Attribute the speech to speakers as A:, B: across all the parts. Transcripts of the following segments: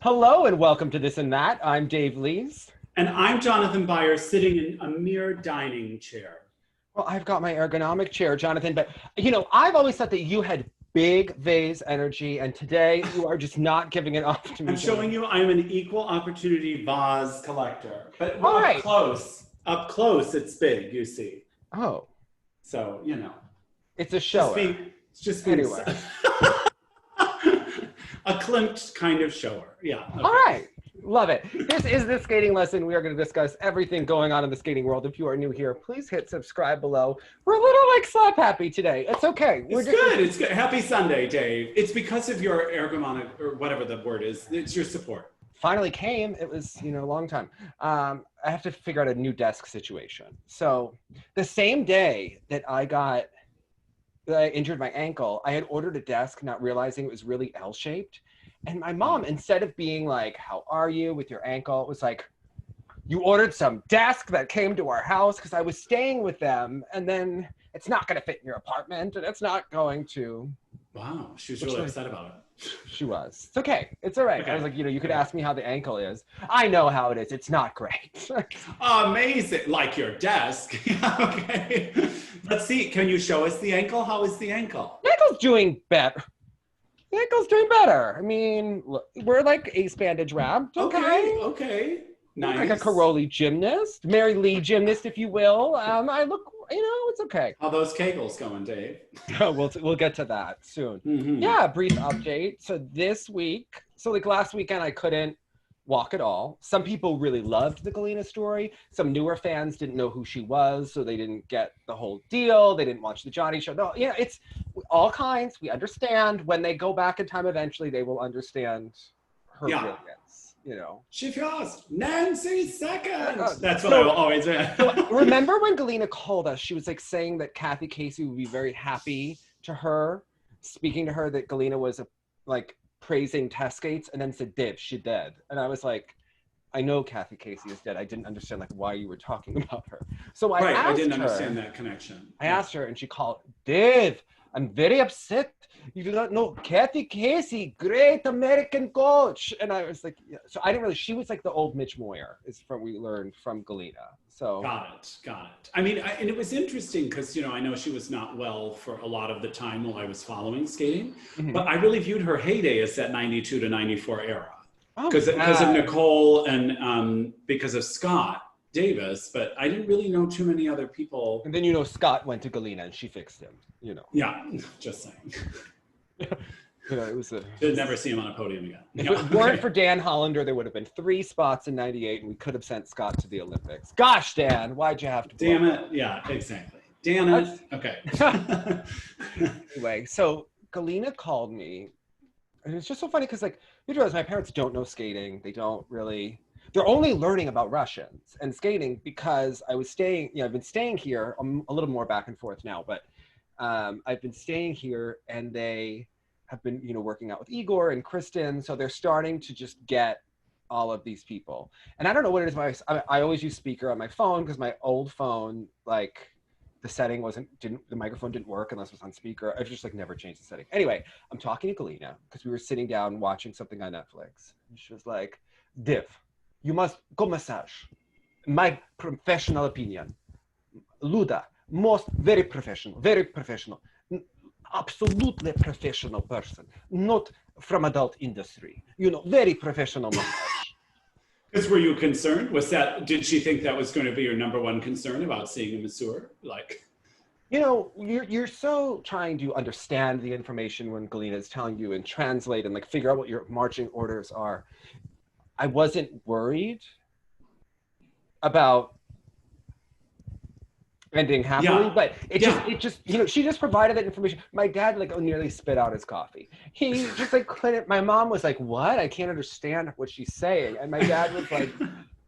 A: Hello and welcome to This and That. I'm Dave Lees.
B: And I'm Jonathan Byers, sitting in a mere dining chair.
A: Well, I've got my ergonomic chair, Jonathan, but I've always thought that you had big vase energy, and today you are just not giving it off to me.
B: I'm showing you I'm an equal opportunity vase collector. But
A: All right.
B: up close, it's big, you see.
A: Oh.
B: So,
A: It's a show.
B: It's just being
A: anyway.
B: A klimt kind of shower. Yeah. Okay.
A: All right. Love it. This is the skating lesson. We are going to discuss everything going on in the skating world. If you are new here, please hit subscribe below. We're a little like slap happy today. It's okay.
B: It's good. Happy Sunday, Dave. It's because of your ergonomic, or whatever the word is. It's your support.
A: Finally came. It was, a long time. I have to figure out a new desk situation. So the same day that I injured my ankle, I had ordered a desk, not realizing it was really L-shaped. And my mom, instead of being like, how are you with your ankle? It was like, you ordered some desk that came to our house because I was staying with them. And then it's not going to fit in your apartment and it's not going to.
B: Wow. She was really upset about it.
A: She was. It's okay. It's all right. Okay. I was like, you could ask me how the ankle is. I know how it is. It's not great.
B: Amazing. Like your desk. Okay. Let's see. Can you show us the ankle? How is the ankle?
A: The ankle's doing better. The ankle's doing better. I mean, we're like ace bandage wrapped.
B: Okay. Nice.
A: Like a Karolyi gymnast, Mary Lee gymnast, if you will. I look, it's okay.
B: How those kegels going, Dave?
A: We'll get to that soon. Mm-hmm. Yeah, brief update. So this week, last weekend, I couldn't walk at all. Some people really loved the Galena story. Some newer fans didn't know who she was, so they didn't get the whole deal. They didn't watch the Johnny show. No, it's all kinds. We understand. When they go back in time eventually, they will understand her brilliance.
B: She first, Nancy second. That's what I will always say.
A: Remember when Galena called us, she was like saying that Kathy Casey would be very happy to her, speaking to her that Galena was praising test skates, and then said, Dave, she dead. And I was like, I know Kathy Casey is dead. I didn't understand why you were talking about her. So I
B: didn't understand that connection.
A: I asked her and she called, Dave, I'm very upset. You do not know Kathy Casey, great American coach. And I was like, yeah. So I didn't really, she was like the old Mitch Moyer, we learned from Galena. So
B: Got it. I mean, and it was interesting because, I know she was not well for a lot of the time while I was following skating, but I really viewed her heyday as that 92 to 94 era because of Nicole and because of Scott Davis, but I didn't really know too many other people.
A: And then, Scott went to Galena and she fixed him,
B: Yeah, just saying.
A: It was
B: You'll never see him on a podium again.
A: If it weren't for Dan Hollander, there would have been 3 spots in 98 and we could have sent Scott to the Olympics. Gosh, Dan, why'd you have to?
B: Damn it. Yeah, exactly. Damn it. Okay.
A: Anyway, so Galena called me and it's just so funny because you realize my parents don't know skating. They don't really, they're only learning about Russians and skating because I was staying, I've been staying here. I'm a little more back and forth now, but I've been staying here and they have been, working out with Igor and Kristen. So they're starting to just get all of these people. And I don't know what it is. I always use speaker on my phone because my old phone, the setting the microphone didn't work unless it was on speaker. I just never changed the setting. Anyway, I'm talking to Galena because we were sitting down watching something on Netflix. And she was like, Div, you must go massage. My professional opinion. Luda, very professional, absolutely professional person, not from adult industry, very professional massage.
B: Because were you concerned? Did she think that was going to be your number one concern about seeing a masseur?
A: You're so trying to understand the information when Galena is telling you and translate and figure out what your marching orders are. I wasn't worried about ending happily, but it just she just provided that information. My dad nearly spit out his coffee. He just couldn't. My mom was like, what? I can't understand what she's saying. And my dad was like,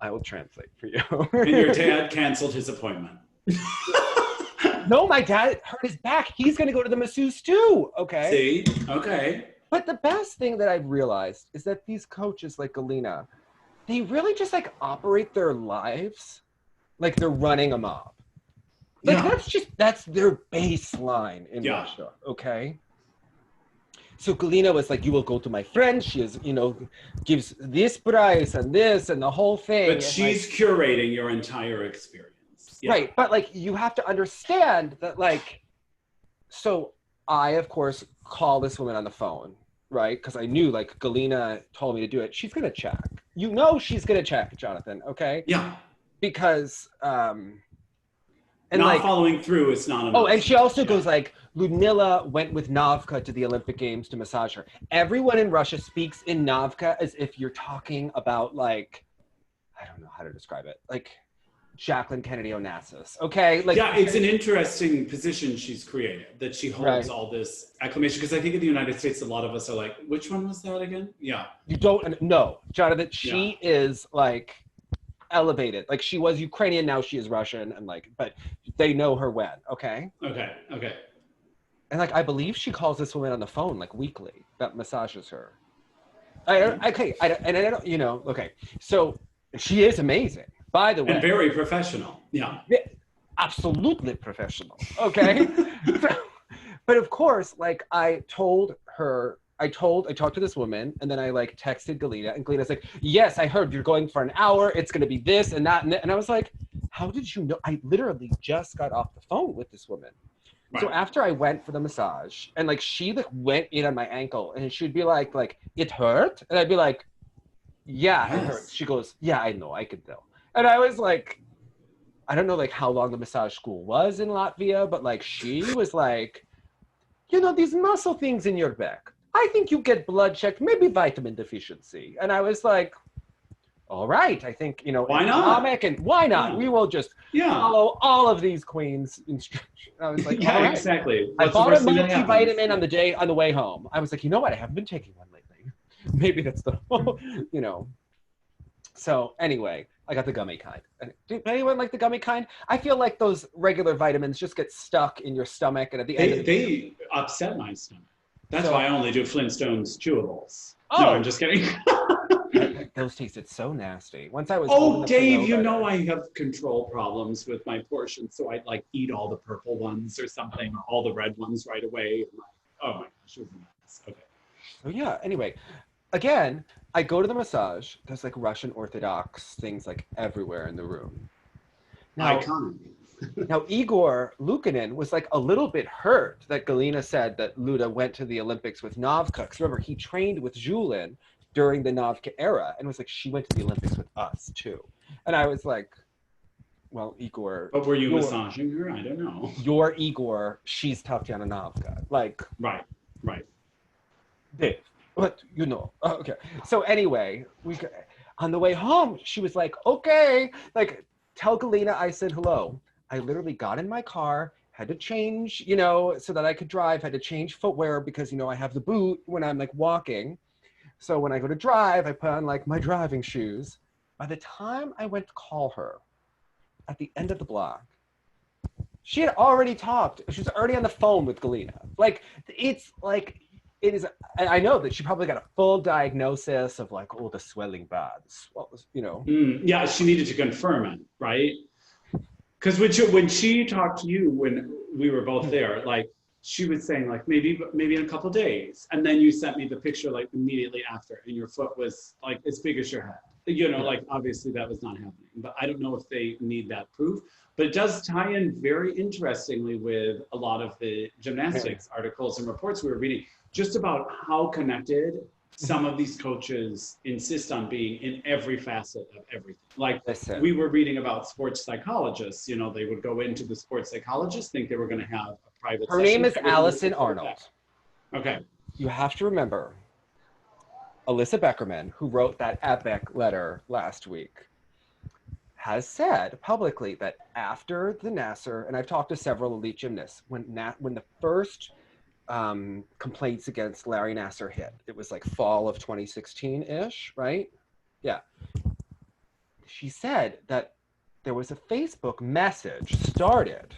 A: I will translate for you.
B: And your dad canceled his appointment.
A: No, my dad hurt his back. He's going to go to the masseuse too. Okay.
B: See? Okay.
A: But the best thing that I've realized is that these coaches like Galena, they really just operate their lives like they're running a mob. That's their baseline in Russia, okay? so Galina was like, you will go to my friend. She is, you know, gives this price and this and the whole thing.
B: But she's like, curating your entire experience. Yeah.
A: Right. But like, you have to understand that like, so I, of course, call this woman on the phone, right? Because I knew like Galina told me to do it. She's going to check. You know, she's going to check, Jonathan. Okay.
B: Yeah.
A: Because, and
B: not
A: like,
B: following through is not enough.
A: Oh, and she also goes like, Ludmila went with Navka to the Olympic Games to massage her. Everyone in Russia speaks in Navka as if you're talking about like, I don't know how to describe it, like Jacqueline Kennedy Onassis, okay? Like,
B: yeah, it's an interesting position she's created, that she holds all this acclamation. Because I think in the United States, a lot of us are like, which one was that again? Yeah.
A: You don't know, Jonathan, she is like elevated. Like she was Ukrainian, now she is Russian, and like, but they know her when, okay?
B: Okay.
A: And like, I believe she calls this woman on the phone like weekly that massages her. I don't, you know, okay. So she is amazing, by the way.
B: And very professional, yeah.
A: Absolutely professional, okay? But of course, like I talked to this woman, and then I like texted Galina, and Galina's like, yes, I heard you're going for an hour. It's going to be this and that. And I was like, how did you know? I literally just got off the phone with this woman. Right. So after I went for the massage, and like she like went in on my ankle, and she'd be like it hurt, and I'd be like, yeah, it hurt. She goes, yeah, I know, I can tell. And I was like, I don't know like how long the massage school was in Latvia, but like she was like, you know, these muscle things in your back, I think you get blood checked, maybe vitamin deficiency. And I was like, all right, I think, you know,
B: why not?
A: And why not? Yeah. We will just follow all of these queens' instructions. I was like,
B: yeah, exactly.
A: I bought a multivitamin on the way home. I was like, you know what? I haven't been taking one lately. Maybe that's the, you know. So anyway, I got the gummy kind. Do anyone like the gummy kind? I feel like those regular vitamins just get stuck in your stomach, and at the end
B: they upset my stomach. That's why I only do Flintstones chewables. Oh, no, I'm just kidding.
A: Those tasted so nasty. Once I was
B: Dave, you know I have control problems with my portions, so I'd like eat all the purple ones or something, or all the red ones right away. Like, oh my gosh, it was a mess. Okay.
A: So yeah, anyway, again, I go to the massage. There's like Russian Orthodox things like everywhere in the room. Now, now Igor Lukinin was like a little bit hurt that Galina said that Luda went to the Olympics with Navka. Because remember, he trained with Julin during the Navka era, and was like, she went to the Olympics with us too. And I was like, well, Igor.
B: But were you massaging her? I don't know.
A: Your Igor, she's Tatiana Navka. Like.
B: Right.
A: Dave, what, you know. Okay. So anyway, on the way home, she was like, okay, like, tell Galina I said hello. I literally got in my car, had to change, you know, so that I could drive, had to change footwear because, you know, I have the boot when I'm like walking. So when I go to drive, I put on like my driving shoes. By the time I went to call her at the end of the block, she had already talked. She was already on the phone with Galina. Like, it's like, it is, I know that she probably got a full diagnosis of like, oh, the swelling bad, you know.
B: Yeah, she needed to confirm it, right? Because when she talked to you, when we were both there, like, she was saying like, maybe in a couple days. And then you sent me the picture like immediately after, and your foot was like as big as your head. You know, like obviously that was not happening, but I don't know if they need that proof. But it does tie in very interestingly with a lot of the gymnastics articles and reports we were reading, just about how connected some of these coaches insist on being in every facet of everything. Like we were reading about sports psychologists, you know, they would go into the sports psychologist, think they were going to have a private
A: Her name is Alison Arnold.
B: Okay.
A: You have to remember, Alyssa Beckerman, who wrote that epic letter last week, has said publicly that after the Nasser, and I've talked to several elite gymnasts, when the first complaints against Larry Nasser hit, it was like fall of 2016-ish, right? Yeah. She said that there was a Facebook message started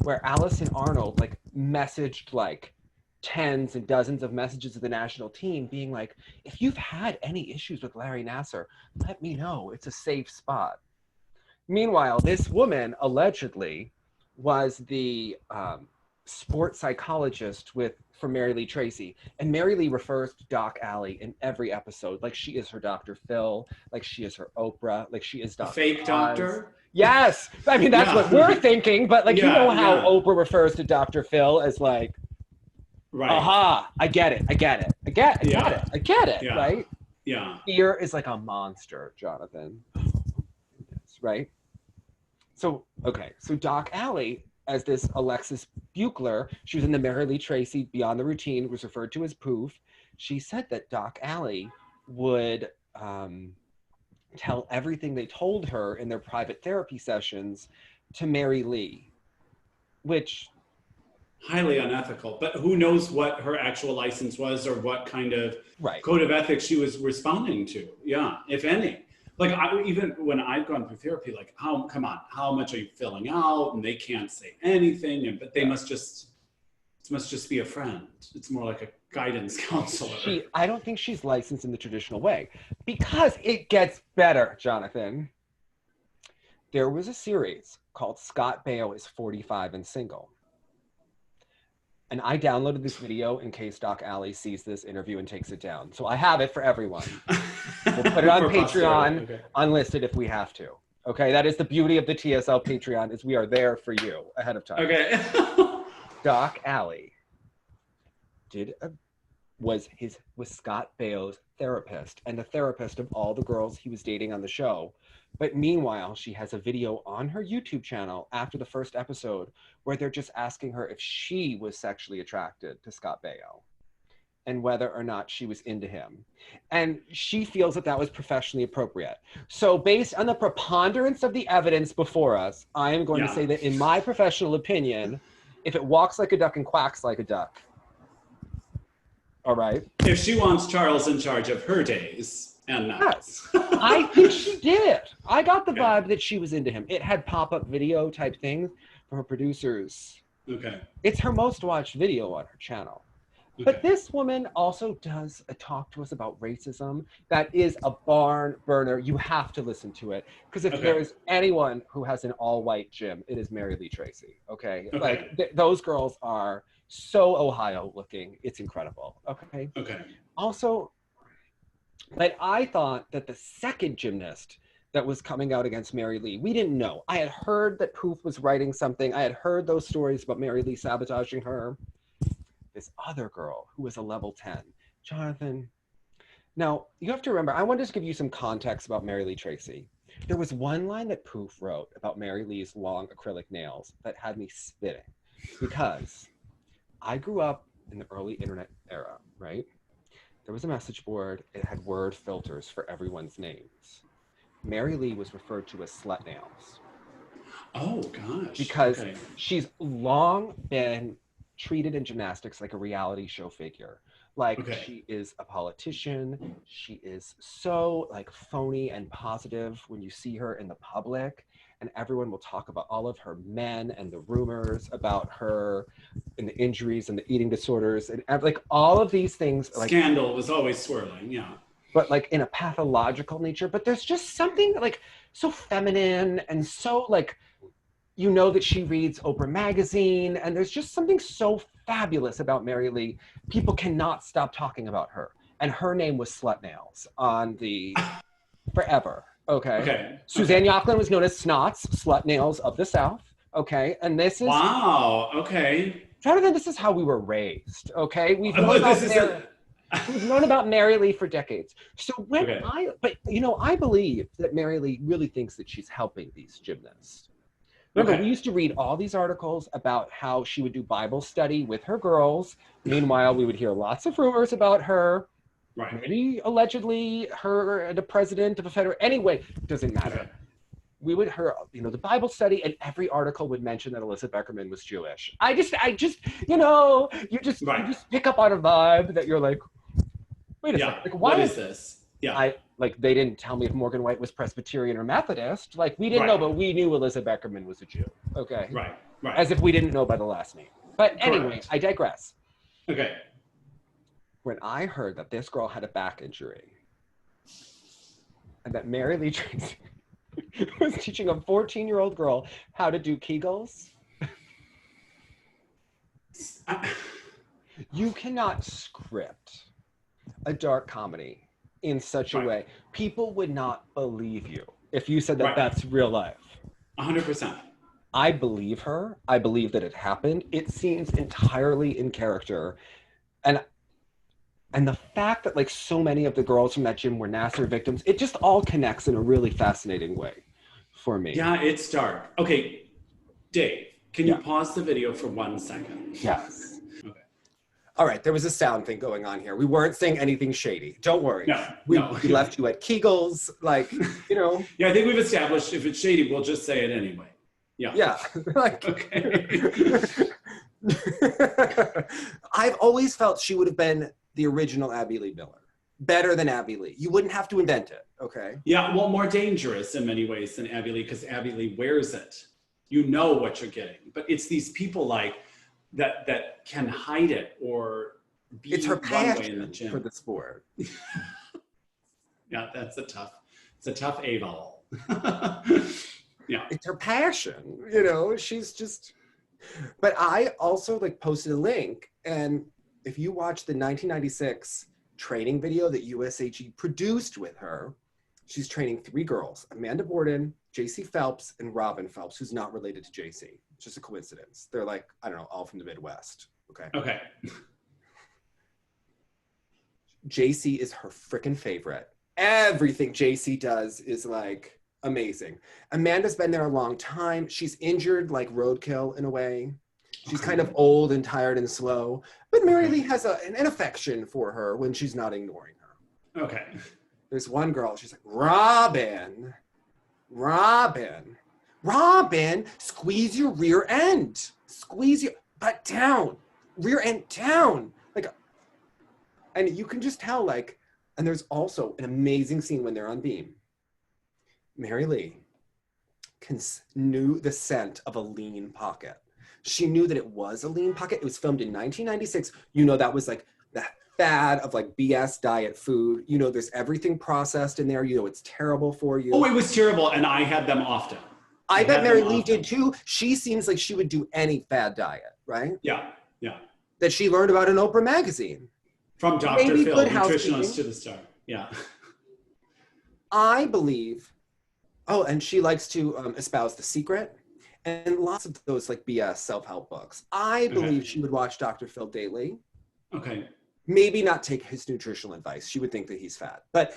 A: where Alison Arnold like messaged like tens and dozens of messages to the national team being like, if you've had any issues with Larry Nasser, let me know. It's a safe spot. Meanwhile, this woman allegedly was the sports psychologist for Mary Lee Tracy. And Mary Lee refers to Doc Alley in every episode. Like she is her Dr. Phil, like she is her Oprah, like she is Dr.
B: A fake
A: Oz.
B: doctor?
A: Yes. I mean, that's what we're thinking, but like, you know how Oprah refers to Dr. Phil as like, aha, I get it, right?
B: Yeah.
A: Fear is like a monster, Jonathan. Right? So, okay. So Doc Alley, as this Alexis Buechler, she was in the Mary Lee Tracy Beyond the Routine, was referred to as Poof. She said that Doc Alley would tell everything they told her in their private therapy sessions to Mary Lee, which...
B: highly unethical, but who knows what her actual license was or what kind of code of ethics she was responding to. Yeah, if any. Like even when I've gone through therapy, like, come on, how much are you filling out? And they can't say anything, but they must just be a friend. It's more like a guidance counselor.
A: I don't think she's licensed in the traditional way, because it gets better, Jonathan. There was a series called Scott Baio is 45 and Single. And I downloaded this video in case Doc Alley sees this interview and takes it down. So I have it for everyone. We'll put it on Patreon, unlisted if we have to. Okay, that is the beauty of the TSL Patreon, is we are there for you ahead of time.
B: Okay.
A: Doc Alley was Scott Baio's therapist and the therapist of all the girls he was dating on the show. But meanwhile, she has a video on her YouTube channel after the first episode where they're just asking her if she was sexually attracted to Scott Baio and whether or not she was into him. And she feels that that was professionally appropriate. So based on the preponderance of the evidence before us, I am going to say that in my professional opinion, if it walks like a duck and quacks like a duck, all right?
B: If she wants Charles in charge of her days. And
A: yes, I think she did. I got the vibe that she was into him. It had pop-up video type things from her producers.
B: Okay.
A: It's her most watched video on her channel. Okay. But this woman also does a talk to us about racism that is a barn burner. You have to listen to it. Because if there is anyone who has an all-white gym, it is Mary Lee Tracy. Okay. Like those girls are so Ohio looking. It's incredible. Okay.
B: Okay.
A: Also, but I thought that the second gymnast that was coming out against Mary Lee, we didn't know. I had heard that Poof was writing something. I had heard those stories about Mary Lee sabotaging her. This other girl who was a level 10, Jonathan. Now, you have to remember, I wanted to give you some context about Mary Lee Tracy. There was one line that Poof wrote about Mary Lee's long acrylic nails that had me spitting, because I grew up in the early internet era, right? There was a message board. It had word filters for everyone's names. Mary Lee was referred to as Slut Nails.
B: Oh, gosh.
A: Because she's long been treated in gymnastics like a reality show figure. Like she is a politician. She is so like phony and positive when you see her in the public. And everyone will talk about all of her men and the rumors about her and the injuries and the eating disorders and like all of these things. Like,
B: scandal was always swirling, yeah.
A: But like in a pathological nature, but there's just something like so feminine and so like, you know that she reads Oprah magazine and there's just something so fabulous about Mary Lee. People cannot stop talking about her. And her name was Slut Nails on the forever. Okay. Suzanne Yochlin was known as Snots, Slut Nails of the South. Okay. And this is...
B: Wow. Okay.
A: Jonathan, this is how we were raised. Okay. We've known about Mary Lee for decades. So when I believe that Mary Lee really thinks that she's helping these gymnasts. Remember, we used to read all these articles about how she would do Bible study with her girls. Meanwhile, we would hear lots of rumors about her.
B: Right.
A: Maybe allegedly her the president of a federal. Anyway, doesn't matter. We would hear, the Bible study, and every article would mention that Alyssa Beckerman was Jewish. I just, you just pick up on a vibe that you're like, wait a second. Like,
B: what is this? Yeah.
A: They didn't tell me if Morgan White was Presbyterian or Methodist. Like, we didn't know, but we knew Alyssa Beckerman was a Jew. Okay.
B: Right.
A: As if we didn't know by the last name. But anyway, I digress.
B: Okay.
A: When I heard that this girl had a back injury and that Mary Lee Tracy was teaching a 14-year-old girl how to do Kegels, You cannot script a dark comedy in such a way. People would not believe you if you said that that's real life.
B: 100%.
A: I believe her. I believe that it happened. It seems entirely in character. And the fact that like so many of the girls from that gym were Nassar victims, it just all connects in a really fascinating way for me.
B: Yeah, it's dark. Okay, Dave, can you pause the video for 1 second?
A: Yes.
B: Okay.
A: All right, there was a sound thing going on here. We weren't saying anything shady. Don't worry.
B: No,
A: we
B: left
A: you at Kegel's, like, you know.
B: Yeah, I think we've established if it's shady, we'll just say it anyway. Yeah.
A: Yeah. Like,
B: okay.
A: I've always felt she would have been the original Abby Lee Miller. Better than Abby Lee. You wouldn't have to invent it, okay?
B: Yeah, well, more dangerous in many ways than Abby Lee, because Abby Lee wears it. You know what you're getting. But it's these people like that can hide it or be
A: it's her
B: one way in the
A: passion
B: gym.
A: For the sport.
B: Yeah, it's a tough A-ball. Yeah.
A: It's her passion, you know, she's just, but I also like posted a link, and if you watch the 1996 training video that USAG produced with her, she's training 3 girls, Amanda Borden, JC Phelps, and Robin Phelps, who's not related to JC. It's just a coincidence. They're like, I don't know, all from the Midwest. Okay.
B: Okay.
A: JC is her freaking favorite. Everything JC does is like amazing. Amanda's been there a long time. She's injured like roadkill in a way. She's kind of old and tired and slow, but Mary Lee has an affection for her when she's not ignoring her.
B: Okay.
A: There's one girl, she's like, Robin, squeeze your rear end. Squeeze your butt down. Rear end down. Like, and you can just tell, like, and there's also an amazing scene when they're on beam. Mary Lee knew the scent of a lean pocket. She knew that it was a lean pocket. It was filmed in 1996. You know, that was like the fad of like BS diet food. You know, there's everything processed in there. You know, it's terrible for you.
B: Oh, it was terrible. And I had them often.
A: I bet Mary Lee did too. She seems like she would do any fad diet, right?
B: Yeah, yeah.
A: That she learned about in Oprah magazine.
B: From Dr. Phil, nutritionist to the star. Yeah.
A: I believe, oh, and she likes to espouse The Secret and lots of those like BS self-help books. I believe she would watch Dr. Phil daily.
B: Okay.
A: Maybe not take his nutritional advice. She would think that he's fat. But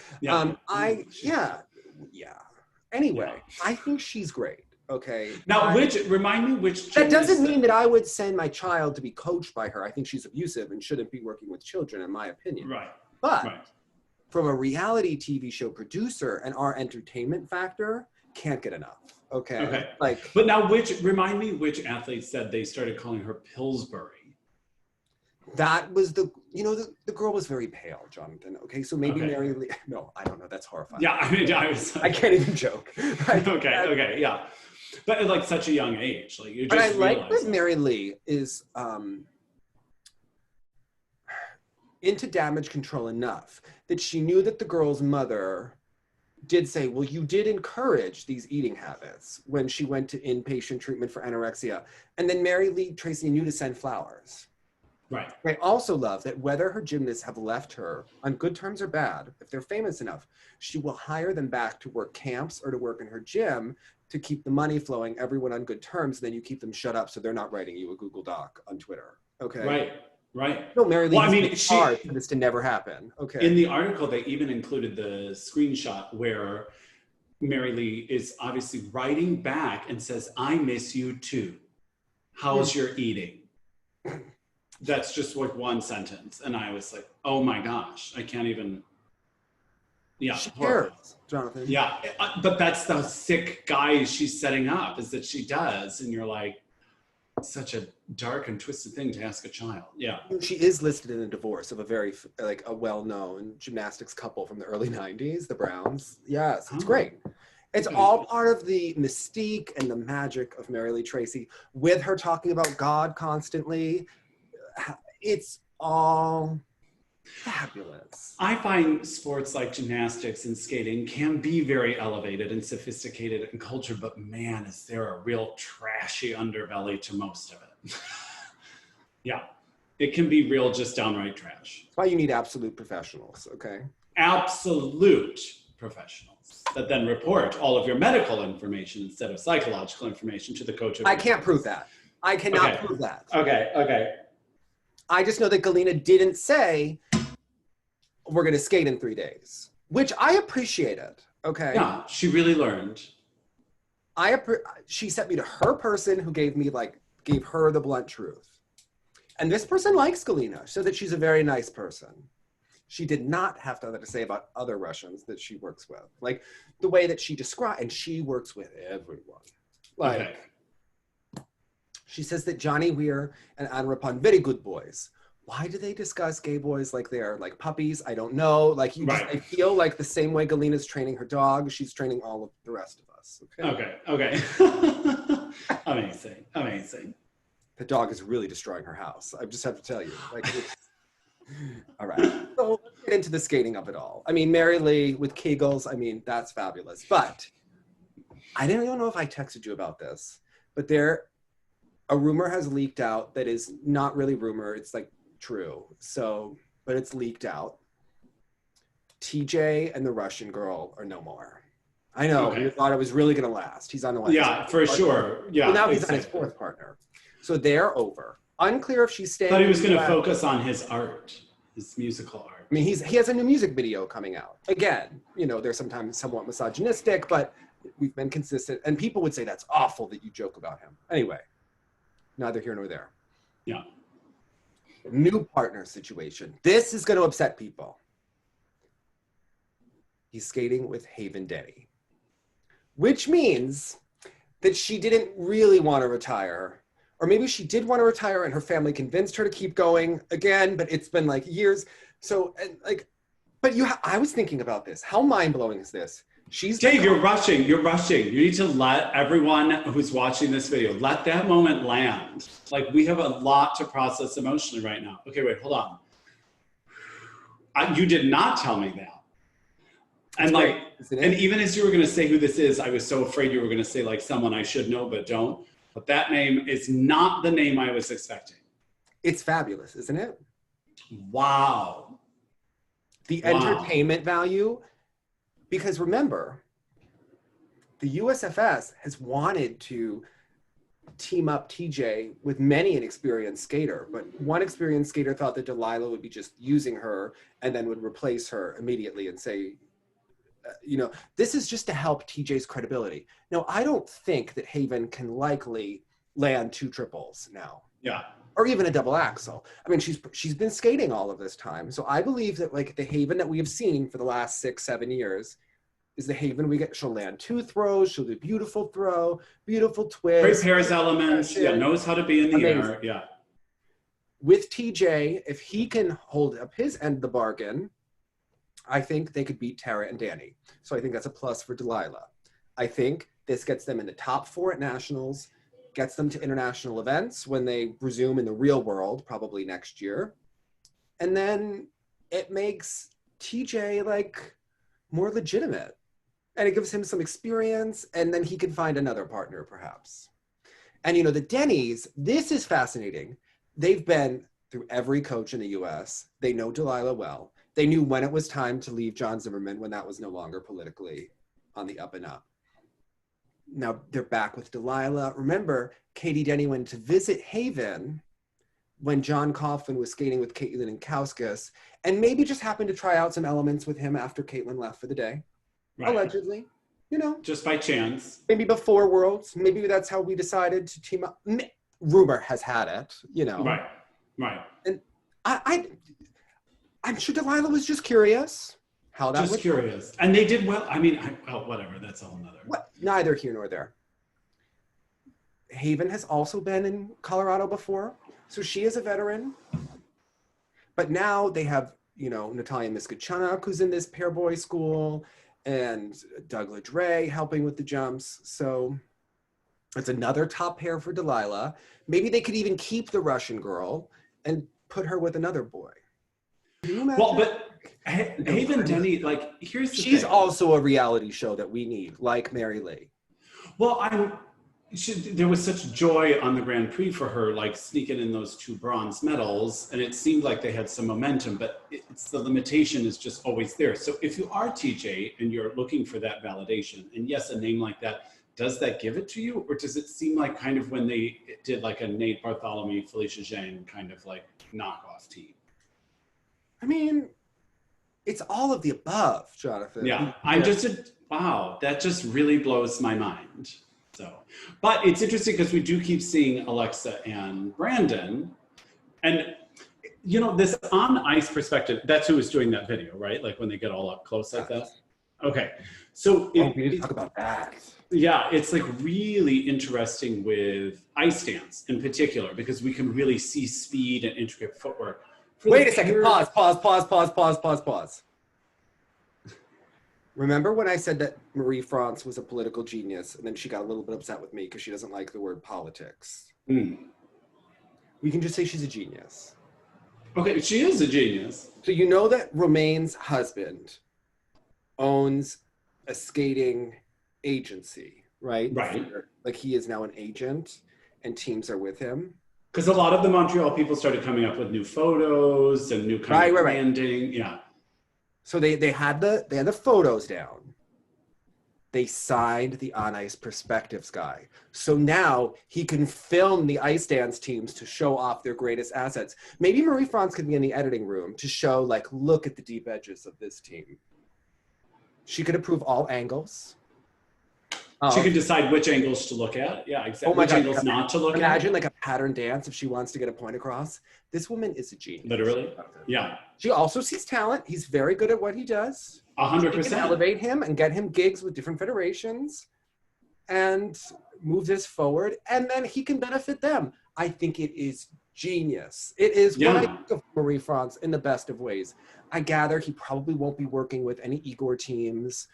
A: Anyway, I think she's great. Okay.
B: Now, remind me which.
A: That doesn't mean that I would send my child to be coached by her. I think she's abusive and shouldn't be working with children, in my opinion.
B: Right.
A: But from a reality TV show producer and our entertainment factor, can't get enough. Okay.
B: Okay.
A: Like,
B: but now, remind me which athlete said they started calling her Pillsbury.
A: That was the girl was very pale, Jonathan. Okay, so maybe Mary Lee. No, I don't know. That's horrifying.
B: Yeah, I mean,
A: I can't even joke.
B: Okay, yeah. But at like such a young age, like you just.
A: But I like that Mary Lee is into damage control enough that she knew that the girl's mother did say, well, you did encourage these eating habits when she went to inpatient treatment for anorexia. And then Mary Lee Tracy knew to send flowers.
B: Right.
A: I also love that whether her gymnasts have left her on good terms or bad, if they're famous enough, she will hire them back to work camps or to work in her gym to keep the money flowing, everyone on good terms. Then you keep them shut up so they're not writing you a Google Doc on Twitter. Okay.
B: Right.
A: No, Mary Lee, it's hard for this to never happen. Okay.
B: In the article, they even included the screenshot where Mary Lee is obviously writing back and says, I miss you too. How's your eating? That's just like one sentence. And I was like, oh my gosh, I can't even. Yeah.
A: She cares, Jonathan.
B: Yeah. But that's the sick guy she's setting up, is that she does. And you're like, such a dark and twisted thing to ask a child. Yeah.
A: She is listed in a divorce of a very, like, a well-known gymnastics couple from the early 90s, the Browns. Yes, it's great. It's all part of the mystique and the magic of Mary Lee Tracy, with her talking about God constantly. It's all fabulous.
B: I find sports like gymnastics and skating can be very elevated and sophisticated in culture, but man, is there a real trashy underbelly to most of it. Yeah. It can be real, just downright trash.
A: That's why you need absolute professionals, okay?
B: Absolute professionals that then report all of your medical information instead of psychological information to the coach.
A: I can't prove that. I cannot prove that.
B: Okay.
A: I just know that Galina didn't say, we're going to skate in 3 days, which I appreciated, okay?
B: Yeah, she really learned.
A: She sent me to her person who gave her the blunt truth. And this person likes Galina, so that she's a very nice person. She did not have to say about other Russians that she works with. Like the way that she described, and she works with everyone. Like, she says that Johnny Weir and Anrapan, very good boys. Why do they discuss gay boys like they're like puppies? I don't know. Like I feel like the same way Galina's training her dog, she's training all of the rest of us.
B: Okay. Amazing.
A: The dog is really destroying her house. I just have to tell you. Like, all right. So let's get into the skating of it all. I mean, Mary Lee with Kegels, I mean, that's fabulous. But I don't know if I texted you about this, but a rumor has leaked out that is not really rumor. It's like true. So, but it's leaked out. TJ and the Russian girl are no more. I know. We thought it was really going to last. He's on the way.
B: Yeah, for sure. Yeah.
A: Well, now he's on his fourth partner. So they're over. Unclear if she's staying.
B: I thought he was going to focus on his art, his musical art.
A: I mean, he has a new music video coming out. Again, they're sometimes somewhat misogynistic, but we've been consistent. And people would say that's awful that you joke about him. Anyway, neither here nor there.
B: Yeah.
A: New partner situation. This is going to upset people. He's skating with Haven Denny, which means that she didn't really want to retire. Or maybe she did want to retire and her family convinced her to keep going again, but it's been like years. So, I was thinking about this. How mind-blowing is this?
B: Dave, you're rushing. You need to let everyone who's watching this video, let that moment land. Like, we have a lot to process emotionally right now. Okay, wait, hold on. You did not tell me that. And and even as you were going to say who this is, I was so afraid you were going to say like someone I should know, but don't. But that name is not the name I was expecting.
A: It's fabulous, isn't it?
B: Wow.
A: The entertainment value, because remember, the USFS has wanted to team up TJ with many an experienced skater, but one experienced skater thought that Delilah would be just using her and then would replace her immediately and say, this is just to help TJ's credibility. No, I don't think that Haven can likely land 2 triples now.
B: Yeah.
A: Or even a double axel. I mean, she's been skating all of this time. So I believe that like the Haven that we have seen for the last 6-7 years is the Haven we get. She'll land 2 throws. She'll do beautiful throw, beautiful twist.
B: Great pairs elements. Yeah, knows how to be in the air. Yeah.
A: With TJ, if he can hold up his end of the bargain, I think they could beat Tara and Danny. So I think that's a plus for Delilah. I think this gets them in the top 4 at nationals, gets them to international events when they resume in the real world, probably next year. And then it makes TJ like more legitimate. And it gives him some experience, and then he can find another partner perhaps. And the Denny's, this is fascinating. They've been through every coach in the US. They know Delilah well. They knew when it was time to leave John Zimmerman, when that was no longer politically on the up and up. Now they're back with Delilah. Remember, Katie Denny went to visit Haven when John Coughlin was skating with Caitlin and Kauskas, and maybe just happened to try out some elements with him after Caitlin left for the day. Right. Allegedly,
B: Just by chance.
A: Maybe before Worlds. Maybe that's how we decided to team up. Rumor has had it,
B: Right.
A: And I'm sure Delilah was just curious how that was.
B: Just curious. And they did well. I mean, whatever. That's a whole nother.
A: Neither here nor there. Haven has also been in Colorado before, so she is a veteran. But now they have, Natalia Miskachuk, who's in this pair boy school, and Doug LeDre helping with the jumps. So it's another top pair for Delilah. Maybe they could even keep the Russian girl and put her with another boy.
B: Well, but Haven Denny, here's the thing.
A: She's also a reality show that we need, like Mary Lee.
B: Well, there was such joy on the Grand Prix for her, like sneaking in those 2 bronze medals, and it seemed like they had some momentum, but it's the limitation is just always there. So if you are TJ and you're looking for that validation, and yes, a name like that, does that give it to you? Or does it seem like kind of when they did like a Nate Bartholomew, Felicia Zhang kind of like knockoff team?
A: I mean, it's all of the above, Jonathan.
B: Yeah, wow, that just really blows my mind. So, but it's interesting because we do keep seeing Alexa and Brandon, and you know, this on ice perspective, that's who was doing that video, right? Like when they get all up close like that. Okay, so
A: we need to talk about that.
B: Yeah, it's like really interesting with ice dance in particular because we can really see speed and intricate footwork.
A: Wait a second, pause. Remember when I said that Marie France was a political genius and then she got a little bit upset with me because she doesn't like the word politics? We can just say she's a genius.
B: Okay, she is a genius.
A: So you know that Romaine's husband owns a skating agency, right?
B: Right.
A: Like he is now an agent and teams are with him.
B: Because a lot of the Montreal people started coming up with new photos and new kind of branding. Yeah.
A: So they had the photos down. They signed the on ice perspectives guy. So now he can film the ice dance teams to show off their greatest assets. Maybe Marie France could be in the editing room to show like, look at the deep edges of this team. She could approve all angles.
B: She can decide which angles to look at. Yeah, exactly. Which angles not to look at.
A: Imagine like a pattern dance if she wants to get a point across. This woman is a genius.
B: Literally. Yeah.
A: She also sees talent. He's very good at what he does.
B: 100%.
A: She can elevate him and get him gigs with different federations and move this forward. And then he can benefit them. I think it is genius. It is what I think of Marie France in the best of ways. I gather he probably won't be working with any Igor teams.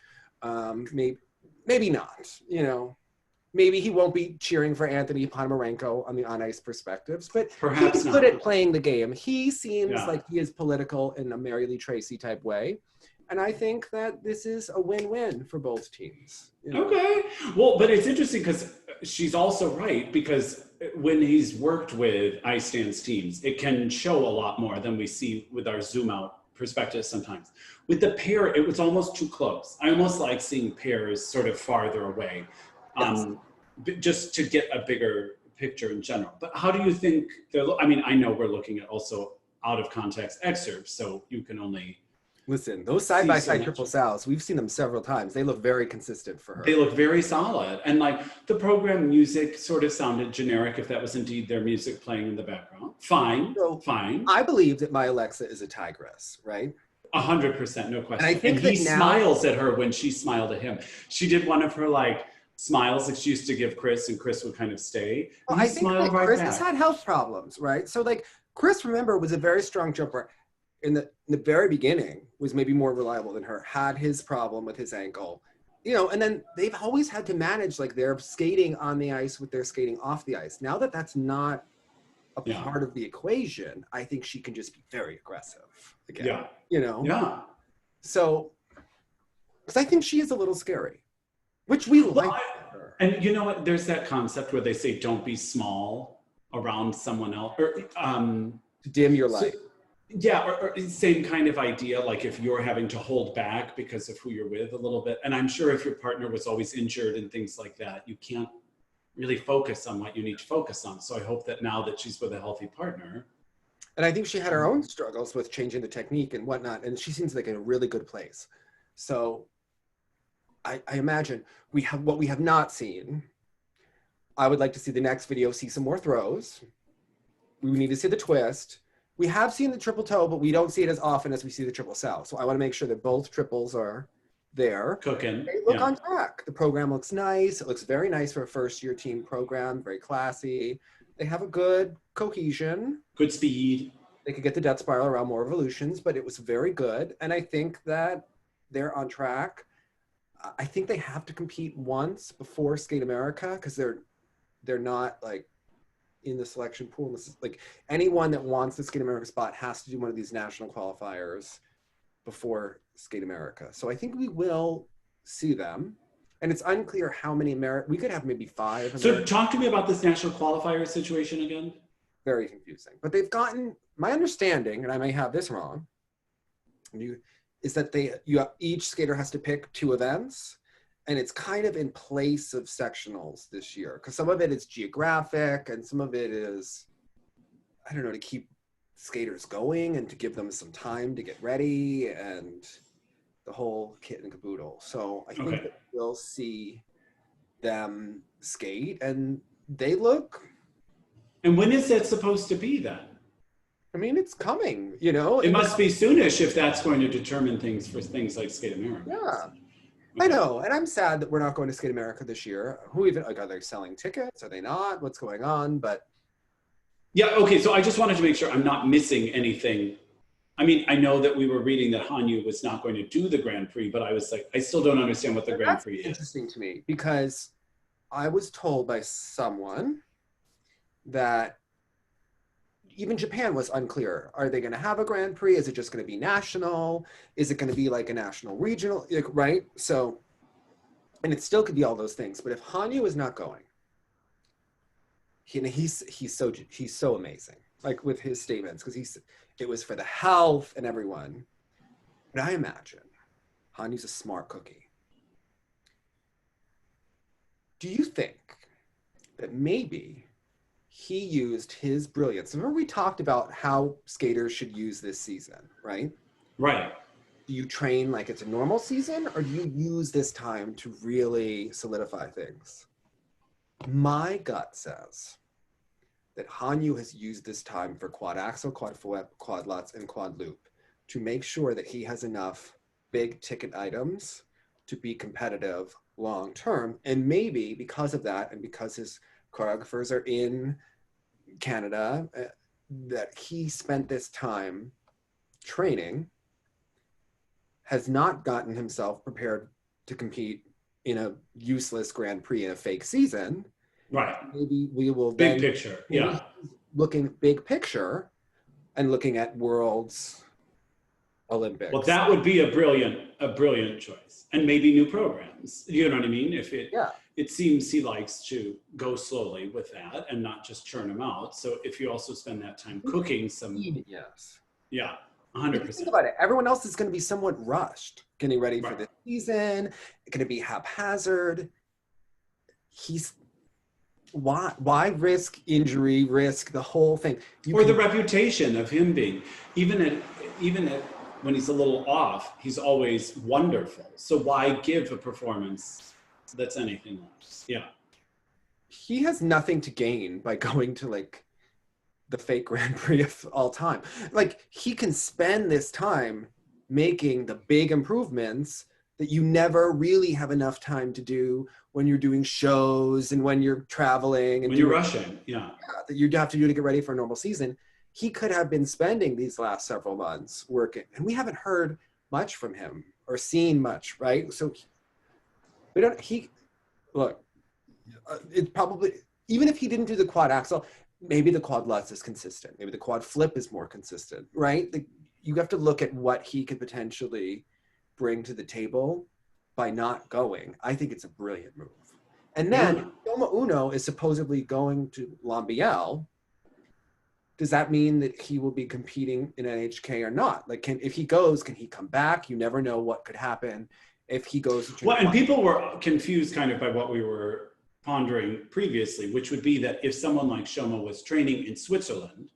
A: Maybe not, you know. Maybe he won't be cheering for Anthony Ponomarenko on the on-ice perspectives, but
B: perhaps
A: he's good at playing the game. He seems like he is political in a Mary Lee Tracy type way. And I think that this is a win-win for both teams. You know?
B: Okay. Well, but it's interesting because she's also right, because when he's worked with ice dance teams, it can show a lot more than we see with our zoom out perspective sometimes. With the pair, it was almost too close. I almost like seeing pairs sort of farther away, just to get a bigger picture in general. But how do you think I mean, I know we're looking at also out of context excerpts, so you can only
A: listen, those side-by-side triple sows, we've seen them several times. They look very consistent for her.
B: They look very solid. And like the program music sort of sounded generic if that was indeed their music playing in the background. Fine, fine.
A: I believe that my Alexa is a tigress, right?
B: 100%, no question.
A: And I think
B: he smiles at her when she smiled at him. She did one of her like smiles that she used to give Chris, and Chris would kind of stay.
A: Well, I think like, Chris has had health problems, right? So like Chris, remember, was a very strong jumper. In the very beginning, was maybe more reliable than her, had his problem with his ankle, you know, and then they've always had to manage like their skating on the ice with their skating off the ice. Now that that's not a part of the equation, I think she can just be very aggressive again, you know?
B: Yeah.
A: So, because I think she is a little scary, which we like her.
B: And you know what, there's that concept where they say, don't be small around someone else, or
A: to dim your light.
B: Yeah, or same kind of idea, like if you're having to hold back because of who you're with a little bit. And I'm sure if your partner was always injured and things like that, you can't really focus on what you need to focus on. So I hope that now that she's with a healthy partner.
A: And I think she had her own struggles with changing the technique and whatnot, and she seems like in a really good place. So I imagine what we have not seen. I would like to see the next video, see some more throws. We need to see the twist. We have seen the triple toe, but we don't see it as often as we see the triple sow. So I want to make sure that both triples are there.
B: Cooking.
A: They look on track. The program looks nice. It looks very nice for a first-year team program, very classy. They have a good cohesion.
B: Good speed.
A: They could get the death spiral around more evolutions, but it was very good. And I think that they're on track. I think they have to compete once before Skate America because they're not like in the selection pool. This is like anyone that wants the Skate America spot has to do one of these national qualifiers before Skate America. So I think we will see them. And it's unclear how many we could have maybe 5.
B: So talk to me about this national qualifier situation again.
A: Very confusing. But they've gotten, my understanding, and I may have this wrong, is that each skater has to pick 2 events, and it's kind of in place of sectionals this year. Because some of it is geographic, and some of it is, I don't know, to keep skaters going and to give them some time to get ready and the whole kit and caboodle. So I think that we'll see them skate, and they look.
B: And when is that supposed to be then?
A: I mean, it's coming, you know.
B: It must be soonish if that's going to determine things for things like Skate America.
A: Yeah, I know. And I'm sad that we're not going to Skate America this year. Who even, like, are they selling tickets? Are they not? What's going on? But
B: yeah, okay. So I just wanted to make sure I'm not missing anything. I mean, I know that we were reading that Hanyu was not going to do the Grand Prix, but I was like, I still don't understand what the Grand Prix is.
A: That's interesting to me, because I was told by someone that even Japan was unclear. Are they going to have a Grand Prix? Is it just going to be national? Is it going to be like a national regional, right? So, and it still could be all those things. But if Hanyu is not going, he's so amazing, like with his statements, because it was for the health and everyone. But I imagine Hanyu's a smart cookie. Do you think that maybe he used his brilliance? Remember, we talked about how skaters should use this season, right?
B: Right.
A: Do you train like it's a normal season, or do you use this time to really solidify things? My gut says that Hanyu has used this time for quad axel, quad flip, quad lutz, and quad loop to make sure that he has enough big ticket items to be competitive long term. And maybe because of that, and because his choreographers are in Canada, that he spent this time training, has not gotten himself prepared to compete in a useless Grand Prix in a fake season.
B: Right.
A: Maybe we will
B: big picture. Yeah.
A: Looking big picture and looking at Worlds, Olympics.
B: Well, that would be a brilliant choice, and maybe new programs. You know what I mean? If it seems he likes to go slowly with that and not just churn them out. So if you also spend that time cooking some,
A: yes,
B: yeah, 100%.
A: Think about it. Everyone else is going to be somewhat rushed, getting ready for this season. It's going to be haphazard. Why risk injury, risk the whole thing?
B: The reputation of him being, even at when he's a little off, he's always wonderful. So why give a performance that's anything less? Yeah.
A: He has nothing to gain by going to like the fake Grand Prix of all time. Like, he can spend this time making the big improvements that you never really have enough time to do when you're doing shows and when you're traveling and
B: when you're rushing,
A: that you have to do to get ready for a normal season. He could have been spending these last several months working, and we haven't heard much from him or seen much, right? So it probably, even if he didn't do the quad axel, maybe the quad lutz is consistent. Maybe the quad flip is more consistent, right? You have to look at what he could potentially bring to the table by not going. I think it's a brilliant move. And then Yoma Uno is supposedly going to Lambiel. Does that mean that he will be competing in NHK or not? Like, if he goes, can he come back? You never know what could happen if he goes.
B: Well, and people were confused kind of by what we were pondering previously, which would be that if someone like Shoma was training in Switzerland,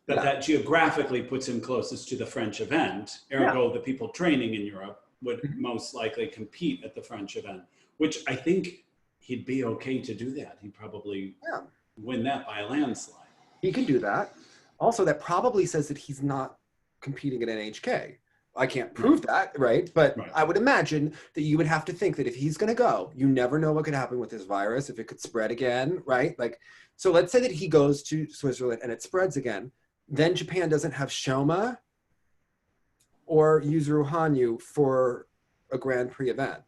B: that geographically puts him closest to the French event. Ergo, the people training in Europe would most likely compete at the French event, which I think he'd be okay to do that. He'd probably win that by a landslide.
A: He can do that. Also, that probably says that he's not competing at NHK. I can't prove that, right? But I would imagine that you would have to think that if he's going to go, you never know what could happen with this virus, if it could spread again, right? Like, so let's say that he goes to Switzerland and it spreads again. Then Japan doesn't have Shoma or Yuzuru Hanyu for a Grand Prix event.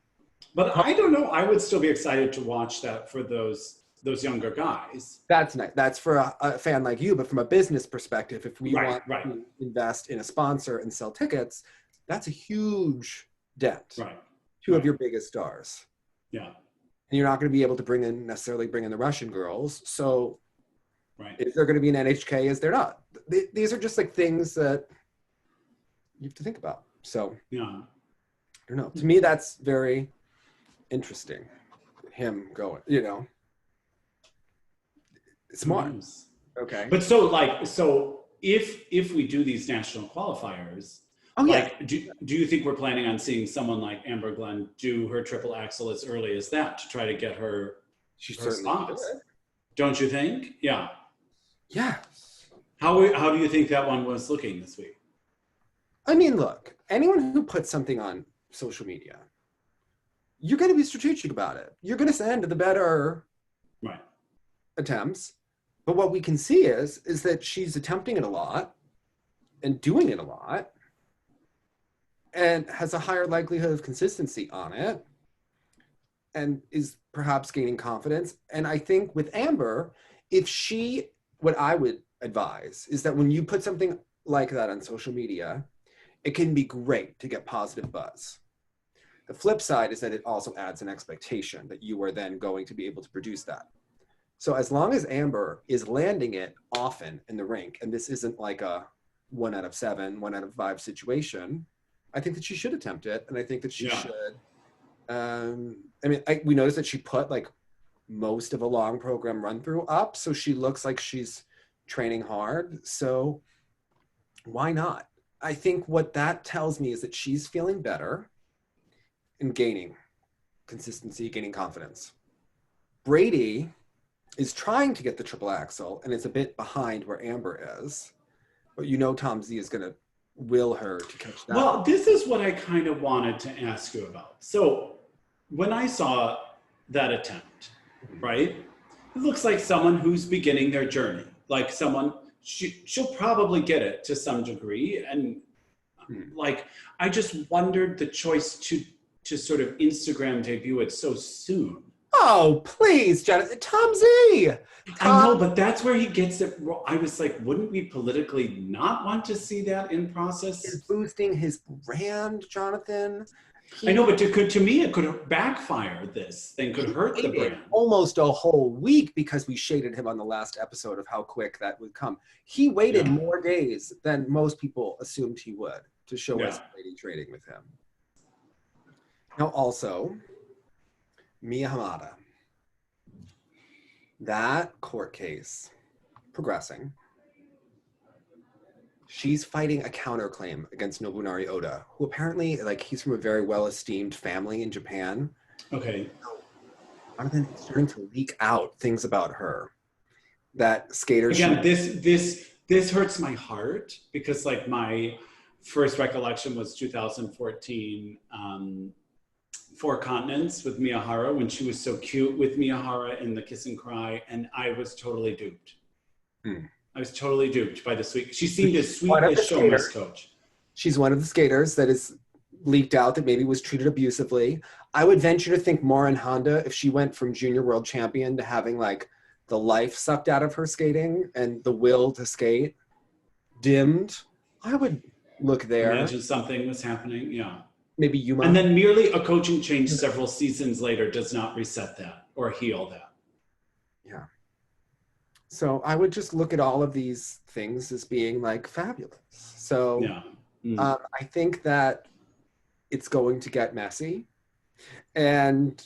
B: But I don't know. I would still be excited to watch that for those younger guys.
A: That's nice. That's for a fan like you, but from a business perspective, if we want to invest in a sponsor and sell tickets, that's a huge dent.
B: Right.
A: Two of your biggest stars.
B: Yeah.
A: And you're not going to be able to necessarily bring in the Russian girls. So
B: right.
A: Is there going to be an NHK? Is there not? These are just like things that you have to think about. So
B: yeah,
A: I don't know. To me, that's very interesting. Him going, smart. Okay.
B: But so if we do these national qualifiers, do you think we're planning on seeing someone like Amber Glenn do her triple axel as early as that to try to get her spots? Don't you think? Yeah.
A: Yeah.
B: How do you think that one was looking this week?
A: I mean, look, anyone who puts something on social media, you're going to be strategic about it. You're going to send the better attempts. But what we can see is that she's attempting it a lot and doing it a lot and has a higher likelihood of consistency on it and is perhaps gaining confidence. And I think with Amber, what I would advise is that when you put something like that on social media, it can be great to get positive buzz. The flip side is that it also adds an expectation that you are then going to be able to produce that. So as long as Amber is landing it often in the rink, and this isn't like a 1 out of 7, 1 out of 5 situation, I think that she should attempt it. And I think that she should. We noticed that she put like most of a long program run through up. So she looks like she's training hard. So why not? I think what that tells me is that she's feeling better and gaining consistency, gaining confidence. Brady is trying to get the triple axel and is a bit behind where Amber is. But Tom Z is going to will her to catch that.
B: Well, this is what I kind of wanted to ask you about. So when I saw that attempt, right, it looks like someone who's beginning their journey, like someone, she'll probably get it to some degree. And I just wondered the choice to sort of Instagram debut it so soon.
A: Oh, please, Jonathan. Tom Z!
B: I know, but that's where he gets it wrong. I was like, wouldn't we politically not want to see that in process?
A: He's boosting his brand, Jonathan.
B: I know, but to me, it could backfire. This thing could hurt the brand.
A: Almost a whole week because we shaded him on the last episode of how quick that would come. He waited more days than most people assumed he would to show us lady trading with him. Now, also, Mie Hamada. That court case progressing. She's fighting a counterclaim against Nobunari Oda, who apparently, he's from a very well-esteemed family in Japan.
B: Okay.
A: Jonathan is starting to leak out things about her that skaters.
B: Again, this hurts my heart because my first recollection was 2014. Four Continents with Miyahara when she was so cute with Miyahara in the Kiss and Cry, and I was totally duped. I was totally duped by the sweet. She seemed as sweet as show must coach.
A: She's one of the skaters that is leaked out that maybe was treated abusively. I would venture to think Marin Honda, if she went from junior world champion to having the life sucked out of her skating and the will to skate dimmed, I would look there.
B: Imagine something was happening, yeah.
A: Maybe Yuma.
B: And then merely a coaching change several seasons later does not reset that or heal that.
A: Yeah. So I would just look at all of these things as being fabulous. So I think that it's going to get messy. And